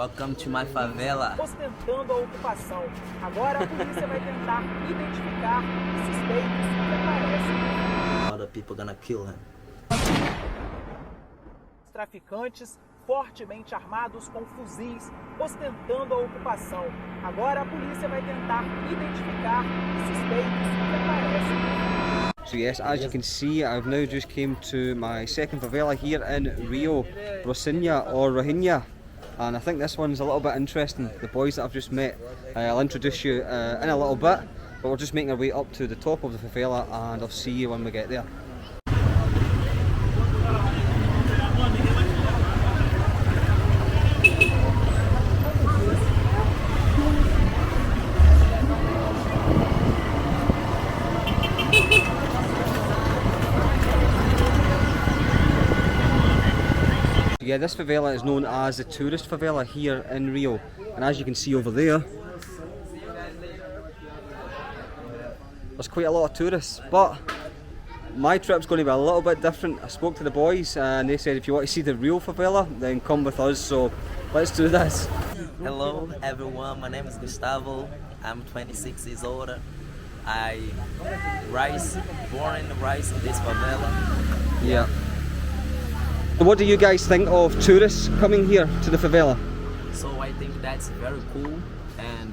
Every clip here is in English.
Welcome to my favela. Ostentando a ocupação. Agora a polícia vai tentar identificar os suspeitos que aparecem. Other people gonna kill him. Os traficantes fortemente armados com fuzis, ostentando a ocupação. Agora a polícia vai tentar identificar os suspeitos que aparecem. So yes, as you can see, I've now just came to my second favela here in Rio, Rocinha or Rocinha, and I think this one's a little bit interesting. The boys that I've just met, I'll introduce you in a little bit, but we're just making our way up to the top of the favela and I'll see you when we get there. Yeah, this favela is known as the tourist favela here in Rio, and as you can see over there, there's quite a lot of tourists, but my trip's going to be a little bit different. I spoke to the boys and they said if you want to see the real favela, then come with us, so let's do this. Hello everyone, my name is Gustavo. I'm 26 years old. I born and raised in this favela. Yeah. What do you guys think of tourists coming here to the favela? So I think that's very cool and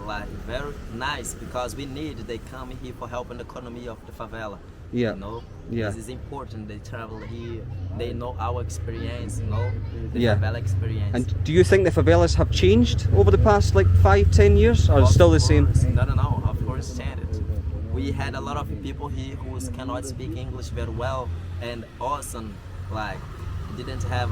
like very nice because we need they come here for helping the economy of the favela. Yeah. You know? Yeah. This is important. They travel here. They know our experience, you know? The Yeah. favela experience. And do you think the favelas have changed over the past like 5-10 years, or Of still the same? course. No, of course changed. We had a lot of people here who cannot speak English very well and awesome, like didn't have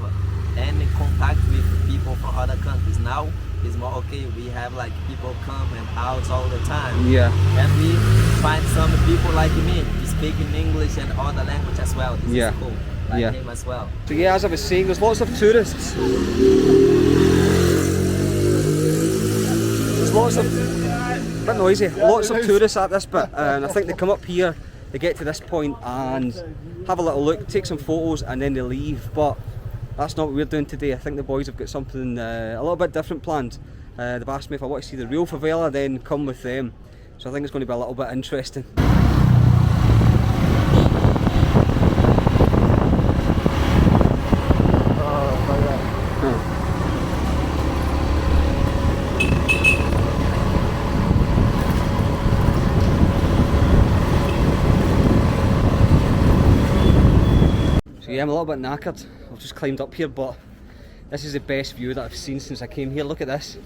any contact with people from other countries. Now it's more okay, we have like people come and out all the time. Yeah. And we find some people like me speaking English and other language as well. This Yeah. is cool. Like Yeah. him as well. So yeah, as I was saying, there's lots of tourists. There's lots of, a bit noisy, lots of tourists at this bit, and I think they come up here, they get to this point and have a little look, take some photos and then they leave, but that's not what we're doing today. I think the boys have got something a little bit different planned. They've asked me if I want to see the real favela, then come with them. So I think it's going to be a little bit interesting. Yeah, I'm a little bit knackered. I've just climbed up here, but this is the best view that I've seen since I came here. Look at this.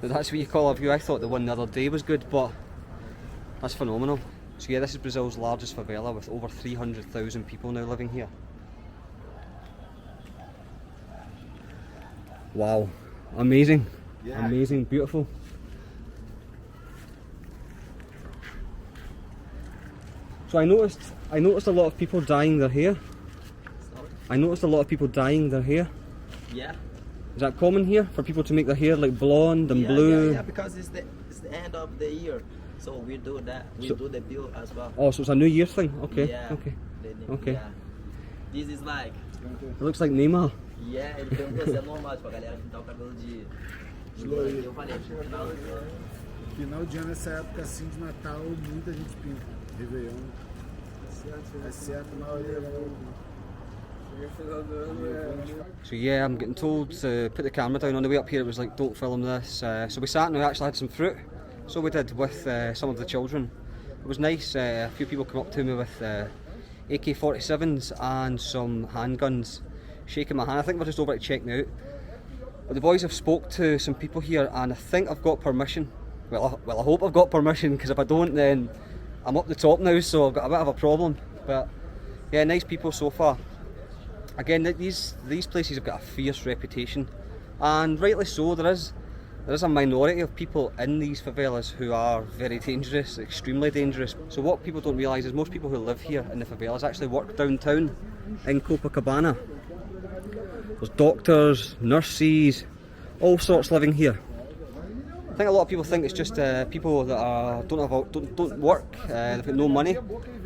But that's what you call a view. I thought the one the other day was good, but that's phenomenal. So yeah, this is Brazil's largest favela with over 300,000 people now living here. Wow, amazing, yeah. Amazing, beautiful. So I noticed a lot of people dyeing their hair. I noticed a lot of people dyeing their hair. Yeah. Is that common here for people to make their hair like blonde and blue? Yeah, because it's the end of the year. So we do that. We do the bill as well. Oh, so it's a New Year thing? Okay. Yeah. Okay. Okay. Yeah. This is like. It looks like Neymar. Yeah, ele perguntou se é normal pra galera pintar o cabelo de. Eu falei, Final de ano, essa época assim de Natal, muita gente pinta. Réveillon. É certo, a maioria So yeah, I'm getting told to put the camera down. On the way up here it was like, don't film this. So we sat and we actually had some fruit. So we did with some of the children. It was nice. A few people came up to me with AK-47s and some handguns, shaking my hand. I think we're just over to check me out. But the boys have spoke to some people here and I think I've got permission. Well, I hope I've got permission, because if I don't then I'm up the top now, so I've got a bit of a problem. But yeah, nice people so far. Again, these places have got a fierce reputation, and rightly so. There is there is a minority of people in these favelas who are very dangerous, extremely dangerous. So what people don't realise is most people who live here in the favelas actually work downtown in Copacabana. There's doctors, nurses, all sorts living here. I think a lot of people think it's just people that don't work, they've got no money,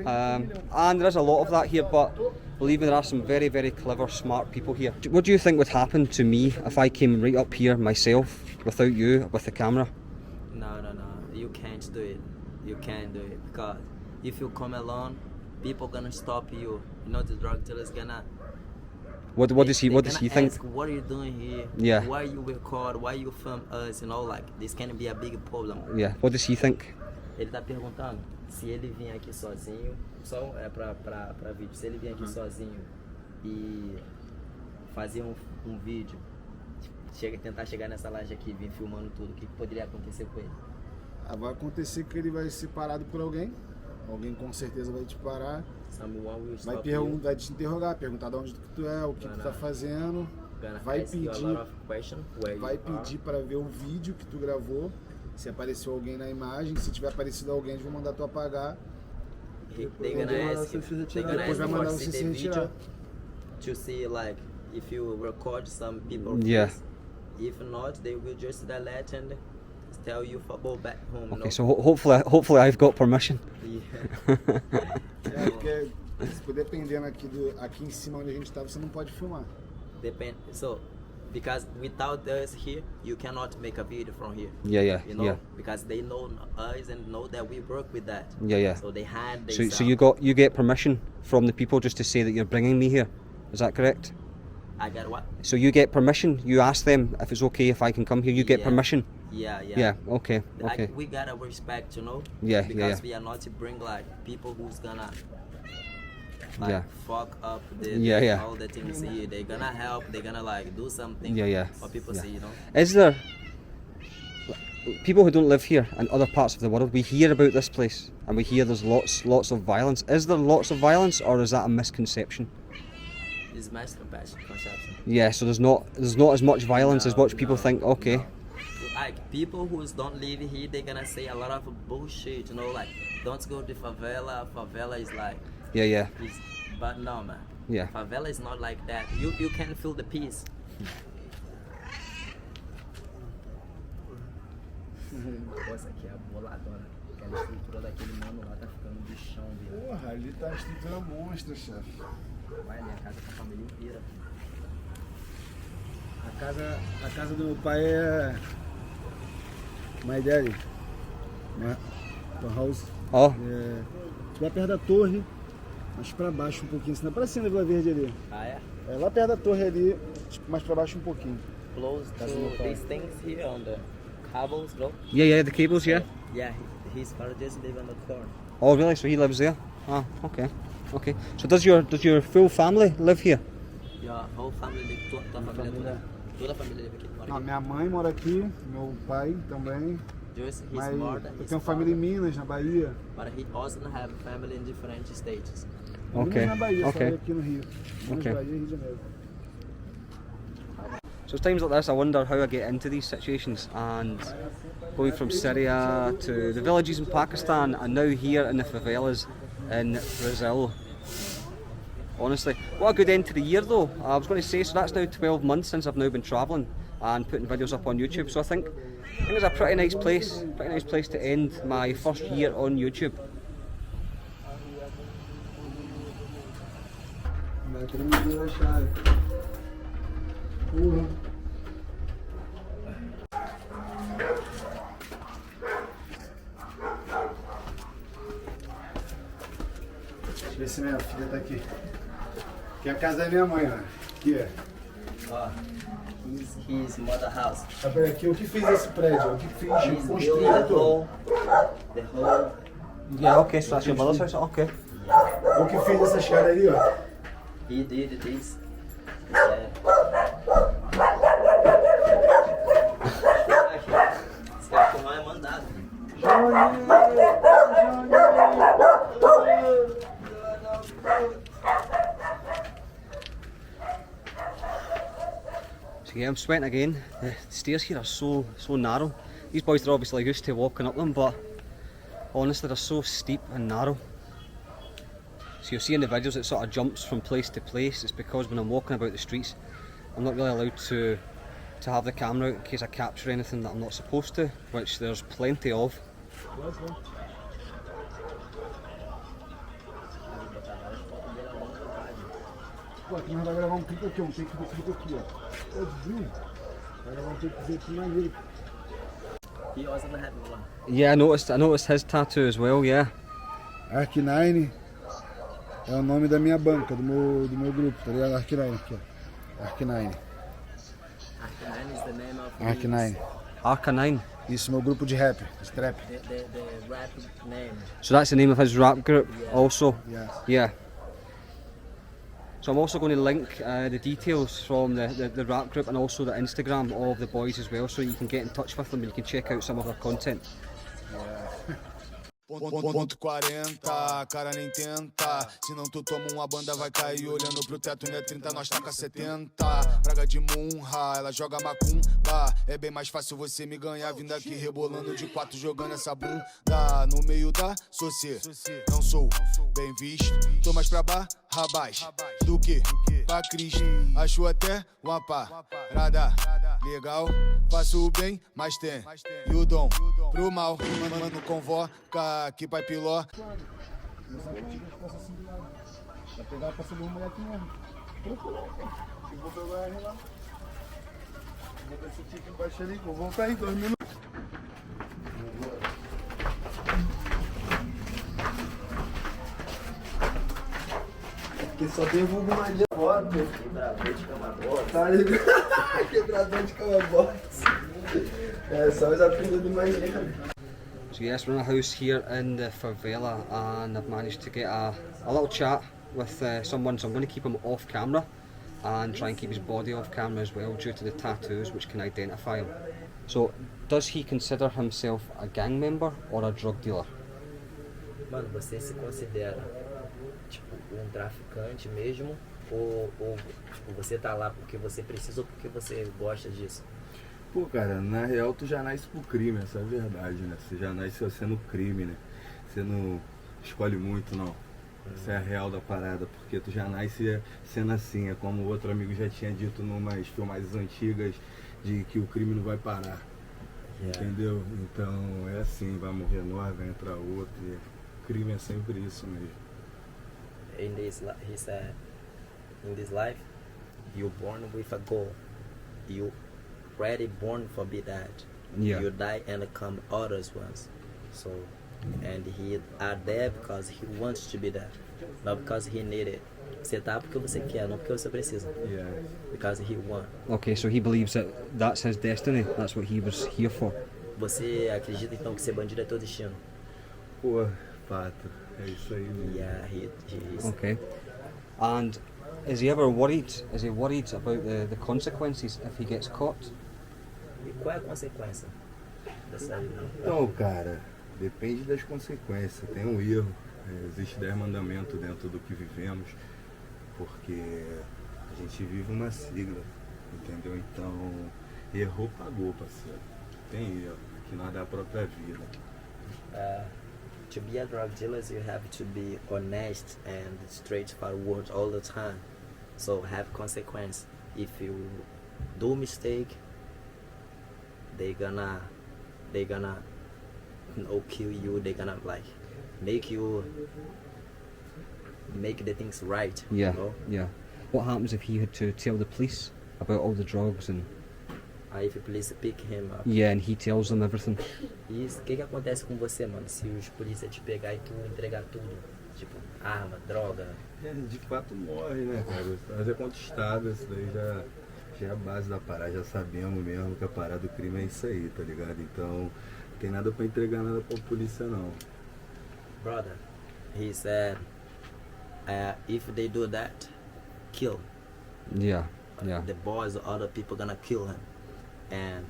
and there is a lot of that here, but believe me, there are some very, very clever, smart people here. What do you think would happen to me if I came right up here myself, without you, with the camera? No, you can't do it. You can't do it, because if you come alone, people gonna stop you. You know, the drug dealers gonna. What does he think? Ask, what are you doing here? Yeah. Why you record? Why you film us? You know, like this can be a big problem. Yeah. What does he think? Ele tá perguntando se ele vir aqui sozinho, só pra vídeo, se ele vir aqui sozinho e fazer um vídeo, tentar chegar nessa laje aqui, vir filmando tudo, o que poderia acontecer com ele? Vai acontecer que ele vai ser parado por alguém com certeza vai te parar, vai te interrogar, perguntar de onde tu é, o que tu tá fazendo, vai pedir para ver o vídeo que tu gravou, se apareceu alguém na imagem, se tiver aparecido alguém eles vão mandar tu apagar. Depois vai mandar você se retirar. To see like if you record some people. Yeah. If not, they will just delete and tell you to go back home. Okay, so hopefully I've got permission. Yeah. Porque dependendo aqui em cima onde a gente tá, você não pode filmar. So, because without us here, you cannot make a video from here. Yeah. You know, because they know us and know that we work with that. Yeah. So they had. So you get permission from the people just to say that you're bringing me here. Is that correct? I got what? So you get permission. You ask them if it's okay if I can come here. You get permission. Yeah. Okay. Like, we gotta respect, you know. Because we are not to bring like people who's gonna. Fuck up all the things here. They're gonna help, they're gonna like do something for people see, you know. Is there people who don't live here in other parts of the world, we hear about this place and we hear there's lots of violence. Is there lots of violence or is that a misconception? It's misconception. Yeah, so there's not as much violence as what people think, okay. No. Like people who don't live here, they're gonna say a lot of bullshit, you know, like don't go to favela is like but no, man. Yeah. Favela is not like that. You can feel the peace. Nossa, aqui é a boladona. Aquela estrutura daquele mano lá tá ficando bichão, viu? Porra, ali tá a estrutura monstra, chefe. Vai ali, a casa com a família inteira. A casa do meu pai é... My daddy. The house. Oh. Lá perto da torre, mais pra baixo um pouquinho, assim, parecendo a Vila Verde ali. Ah, é? É lá perto da torre ali, mais pra baixo um pouquinho. Close to these things here on the cables, no? Yeah, the cables, yeah. Yeah, his father just live on the corner. Oh, really? So he lives there? Ah, okay. So does your full family live here? Your whole family, toda a família live aqui. Não, minha mãe mora aqui, meu pai também. Mas eu tenho família em Minas, na Bahia. But he also have family in different states. Okay. Minas na Bahia, só aqui no Rio. Minas, Okay. Bahia, Rio de Janeiro. So it's times like this I wonder how I get into these situations, and going from Syria to the villages in Pakistan and now here in the favelas in Brazil. Honestly, what a good end to the year though. I was going to say, so that's now 12 months since I've now been travelling and putting videos up on YouTube, so I think it's a pretty nice place to end my first year on YouTube. Deixa eu ver se minha filha tá aqui. Aqui é a casa da minha mãe, ó. Aqui é. His mother house. Tá por aqui, o que fez esse prédio? O que fez? He's built the whole. Yeah, okay, so that's your mother's house, okay. O que fez essa escada ali, ó? He did this. Esse cachorrão é mandado. So yeah, I'm sweating again. The stairs here are so narrow. These boys are obviously used to walking up them, but honestly they're so steep and narrow. So you'll see in the videos it sort of jumps from place to place. It's because when I'm walking about the streets, I'm not really allowed to have the camera out in case I capture anything that I'm not supposed to, which there's plenty of. Pô, aqui nós vamos gravar um clipe aqui, um take desse clipe aqui, ó. Pode vir. Vai gravar um takezinho aqui maneiro. He also had one. Yeah, I noticed his tattoo as well, yeah. Ark9 é o nome da minha banca, do meu grupo, tá ligado? Ark9 aqui, ó. Ark9. Arcanine is the name of Ark9. Arcanine. Isso, meu grupo de rap, de trap. the rap name. So that's the name of his rap group also? Yes. Yeah. So I'm also going to link the details from the rap group and also the Instagram of the boys as well, so you can get in touch with them and you can check out some of their content. Ponto 40, cara nem tenta. Se não tu toma uma banda vai cair olhando pro teto, né 30, nós taca 70. Praga de Munha, ela joga macumba. É bem mais fácil você me ganhar vindo aqui rebolando de 4 jogando essa bunda no meio da socie. Não sou bem visto, tô mais pra barrabás do que pra Cristo. Acho até uma parada legal, faço o bem, mas tem e o dom pro mal. Mano, convoca que pai piló. Vai pegar pra subir uma mulher aqui mesmo. Eu vou pegar ele lá. Vou ver se o tique embaixo ali, vou voltar em 2 minutos. Porque só tem vulgo magia fora, meu. Quebrador de cama box. Tá ligado? Quebrador de cama box. É só os apelidos do magia, cara. So yes, we're in a house here in the favela and I've managed to get a little chat with someone, so I'm going to keep him off camera and try and keep his body off camera as well due to the tattoos which can identify him. So does he consider himself a gang member or a drug dealer? Mano, você se considera tipo um traficante mesmo ou tipo, você tá lá porque você precisa ou porque você gosta disso? Pô, cara, na real tu já nasce pro crime, essa é a verdade, né? Você já nasce sendo crime, né? Você não escolhe muito, não. Essa é a real da parada, porque tu já nasce sendo assim, é como o outro amigo já tinha dito numas filmagens antigas, de que o crime não vai parar. Entendeu? Então é assim, vai morrer nós, vai entrar outro, e crime é sempre isso mesmo. He said, in this life, you're born with a goal. You already born for be that. Yeah. You die and come others ones. So, and he are there because he wants to be there, not because he need it. Você tá porque você quer, não porque você precisa. Yeah. Because he want. Okay, so he believes that that's his destiny, that's what he was here for. Você acredita então que ser bandido é teu destino? Pô, fato, é isso aí mesmo. Yeah, he is. Okay. And is he ever worried? Is he worried about the consequences if he gets caught? E qual é a consequência dessa vida? Então, cara, depende das consequências. Tem um erro, existe 10 mandamentos dentro do que vivemos, porque a gente vive uma sigla, entendeu? Então, errou, pagou, parceiro. Tem erro, que nada é a própria vida. To be a drug dealer, you have to be honest and straightforward all the time. So have consequence. If you do mistake, they gonna kill you. They gonna like make the things right. Yeah, You know? yeah. What happens if he had to tell the police about all the drugs and... If the police pick him up. Yeah, and he tells them everything. E o que acontece com você, mano? Se os polícia te pegar e tu entregar tudo, tipo arma, droga. De fato morre, né, cara? Mas é contestável, isso daí já é a base da parada, já sabemos mesmo que a parada do crime é isso aí, tá ligado? Então, não tem nada pra entregar nada pra polícia, não. Brother, he said, if they do that, kill. Yeah, yeah. The boys or other people gonna kill him. And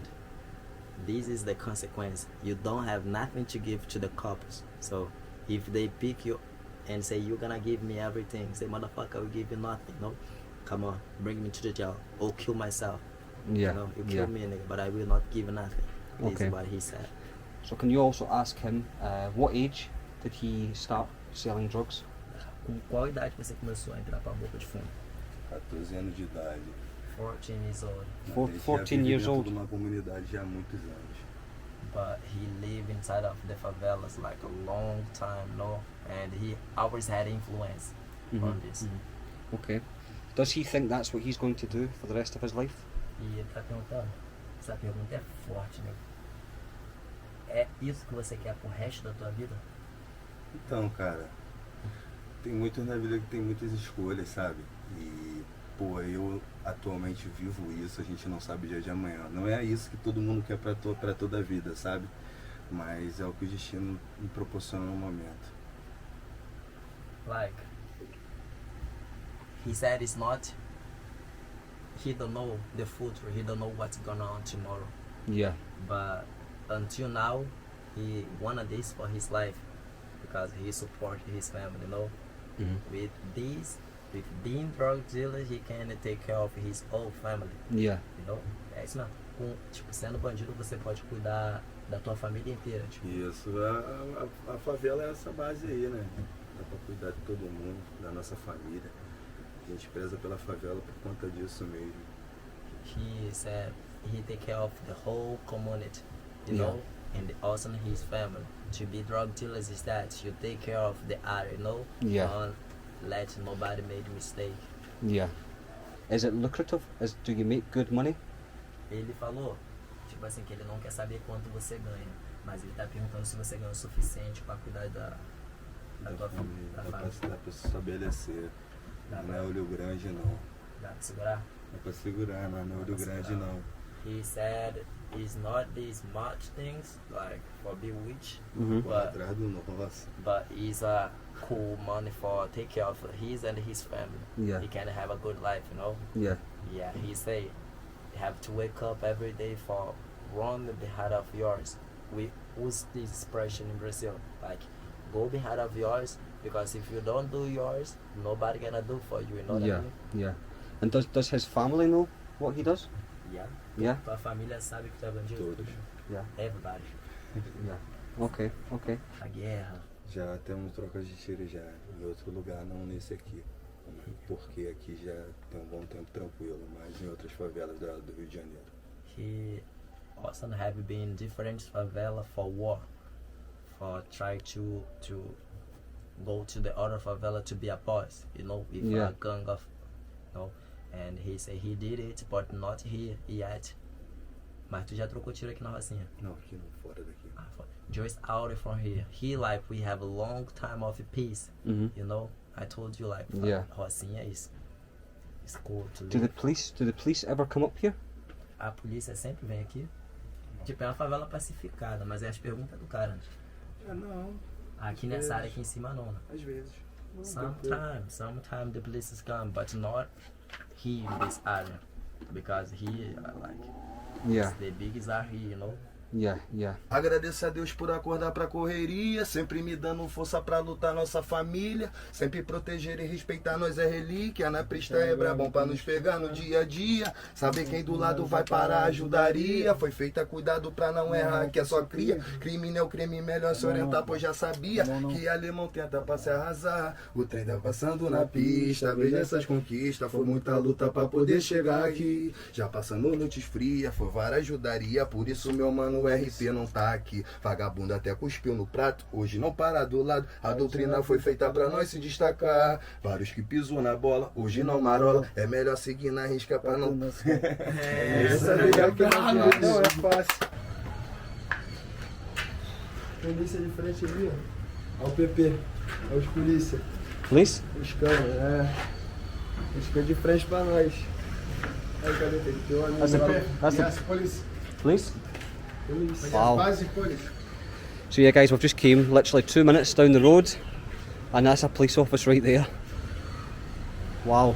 this is the consequence. You don't have nothing to give to the cops. So if they pick you and say you're gonna give me everything, say motherfucker, I will give you nothing. No, come on, bring me to the jail or kill myself. Yeah. You know, you Yeah. kill me, nigga, but I will not give nothing. This Okay. is what he said. So can you also ask him what age did he start selling drugs? Com qual idade você começou a entrar pra boca de fumo? 14 anos de idade. 14 years old. Four- Ele já 14 vive years dentro old. de uma comunidade já há muitos anos. But he lived inside of the favelas like a long time, no? And he always had influence on this. Okay. Does he think that's what he's going to do for the rest of his life? E ele tá perguntando, essa pergunta é forte, né? É isso que você quer pro resto da tua vida? Então, cara, tem muitos na vida que tem muitas escolhas, sabe? E, pô, eu atualmente vivo isso, a gente não sabe o dia de amanhã. Não é isso que todo mundo quer pra toda a vida, sabe? Mas é o que o destino me proporciona no momento. Like, he said it's not, he don't know the future, he don't know what's going on tomorrow. Yeah. But until now, he wanted this for his life because he supported his family, you know? With this, with being drug dealer, he can take care of his whole family, Yeah. you know? É isso mesmo. Tipo, sendo bandido, você pode cuidar da tua família inteira, tipo. Isso, a favela é essa base aí, né? Dá pra cuidar de todo mundo, da nossa família. A gente preza pela favela por conta disso mesmo. He said he take care of the whole community, you Yeah. know, and also his family. To be drug dealers is that you take care of the area, you know, Yeah. don't let nobody make mistake. Yeah. Is it lucrative? Do you make good money? Ele falou, tipo assim, que ele não quer saber quanto você ganha, mas ele tá perguntando se você ganha o suficiente pra cuidar da tua família, da Dá família. pra se estabelecer. Dá Não é pra, olho grande não. dá pra segurar? Dá pra segurar, não é olho grande não. He said it's not these much things, like for be rich, Mhm. but Atrás do nosso. it's a cool money for take care of his and his family. Yeah. He can have a good life, you know. Yeah. Yeah, he say you have to wake up every day for run behind of yours. We use this expression in Brazil, like go behind of yours, because if you don't do yours, nobody gonna do for you. You know what I Yeah. mean? Yeah. And does his family know what he does? Yeah. Yeah. Tua família sabe que tu é bandido. Todos. Yeah. Everybody. Yeah. Okay. Okay. A guerra. Já temos trocas de tiro já em outro lugar, não nesse aqui. Porque aqui já tem um bom tempo tranquilo, mas em outras favelas do Rio de Janeiro. He also have been in different favela for war, for try to go to the other favela to be a boss, you know, with Yeah. a gang of, you know, and he said he did it, but not here yet. Mas tu já trocou tiro aqui na Rocinha? Não, aqui não, fora daqui. Just out from here. He like we have a long time of peace, Mhm. you know. I told you like Yeah. Rocinha is cool to Do live. the police ever come up here? A polícia sempre vem aqui. Tipo, é uma favela pacificada, mas é as perguntas do cara. Não, Aqui nessa área aqui em cima não, né? às vezes. Sometimes the police is come, but not here in this area. Because here, like, Yeah. the biggest are here, you know. Yeah. Yeah. Agradeço a Deus por acordar pra correria, sempre me dando força pra lutar nossa família, sempre proteger e respeitar nós é relíquia, na pista é bom pra nos pegar no dia a dia, saber quem do lado vai parar ajudaria, foi feita cuidado pra não errar que é só cria, crime não é o crime, melhor se orientar pois já sabia, que alemão tenta pra se arrasar, o trem tá passando na pista, veja essas conquistas, foi muita luta pra poder chegar aqui, já passando noites frias, foi várias ajudaria, por isso meu mano o RP não tá aqui. Vagabundo até cuspiu no prato, hoje não para do lado. A doutrina foi feita pra nós se destacar. Vários que pisou na bola, hoje não marola. É melhor seguir na risca pra não. Essa é melhor que não é fácil. Polícia de frente ali, ó. Olha o PP, é os polícia. Police? Os caras, Eles ficam de frente pra nós. Aí, cadê ele? Teu amigo That's the Yes, police. police? Police. Wow. Base police. So yeah, guys, we've just came literally 2 minutes down the road, and that's a police office right there. Wow.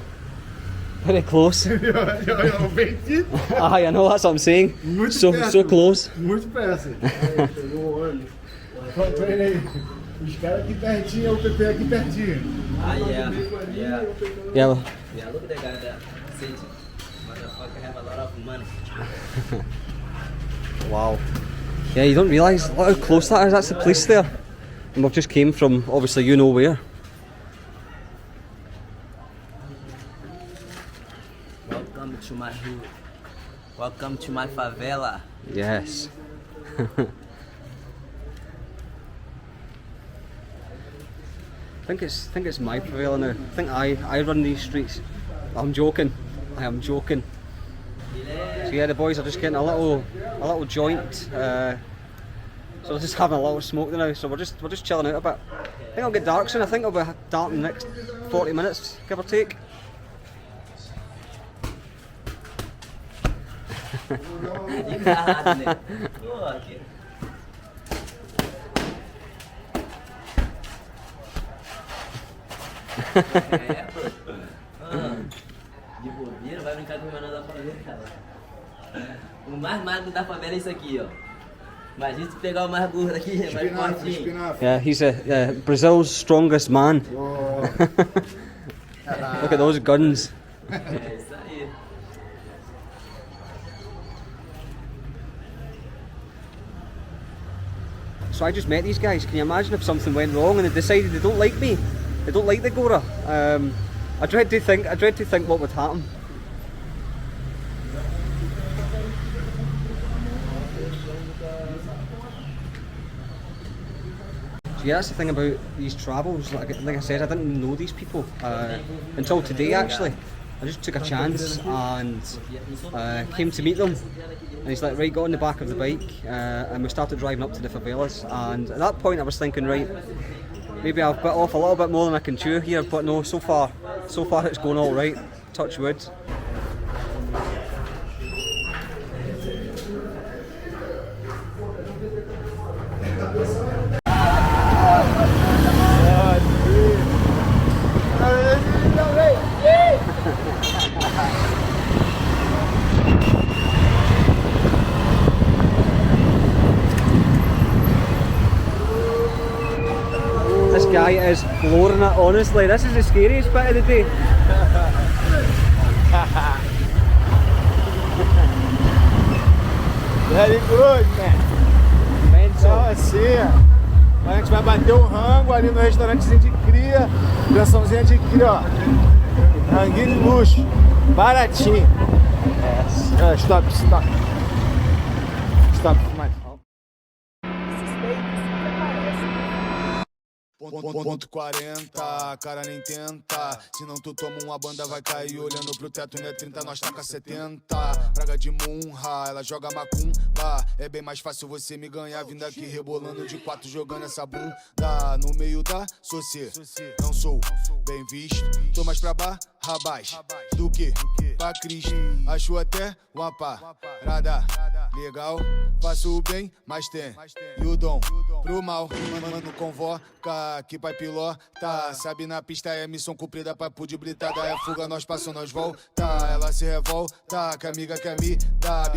Very close. Vem aqui. I know, that's what I'm saying. Muito So perto. close. Muito perto. Aí, pegou o ônibus. Tô ele aí. Os caras aqui pertinho, o PP aqui pertinho. Ah, yeah. Yeah. Yeah, look at the guy there. Sitting. Motherfucker have a lot of money. Wow. Yeah, you don't realise how close that is. That's the police there. And we've just came from, obviously, you know where. Welcome to my hood. Welcome to my favela. Yes. I think it's my favela now. I think I run these streets. I'm joking. I am joking. So yeah, the boys are just getting a little joint. So they're just having a little smoke now. So we're just chilling out a bit. I think it'll get dark soon. I think it'll be dark in the next 40 minutes, give or take. De bobeira, vai brincar com o menor da favela. O mais magro da favela é isso aqui, ó. Imagina se pegar o mais gordo aqui, mais fortinho. Yeah, he's Brazil's strongest man. Look at those guns. É isso aí. So I just met these guys. Can you imagine if something went wrong and they decided they don't like me? They don't like the Gora. I dread to think what would happen. So yeah, that's the thing about these travels. Like I said, I didn't know these people until today. Actually, I just took a chance and came to meet them. And he's like, right, got on the back of the bike and we started driving up to the favelas. And at that point, I was thinking, right, maybe I've bit off a little bit more than I can chew here. But no, so far it's going all right. Touch wood. This guy is flooring it, honestly. This is the scariest bit of the day. Very good, man. Então assim, a gente vai bater um rango ali no restaurantezinho de cria, pensãozinha de cria, ó. Ranguinho de luxo, baratinho. Yes. Stop. Mais. Ponto 40, cara nem tenta. Se não tu toma uma banda vai cair olhando pro teto, né 30, nós taca 70. Praga de munra, ela joga macumba. É bem mais fácil você me ganhar vindo aqui rebolando de 4 jogando essa bunda no meio da socie. Não sou bem visto, tô mais pra barrabás do que pra Cristo. Acho até uma parada legal, faço o bem, mas tem e o dom pro mal. Mano, convoca que pai pilota. Sabe, na pista é missão cumprida, papo de blitada. É fuga, nós passamos, nós volta. Ela se revolta, que amiga quer me dar.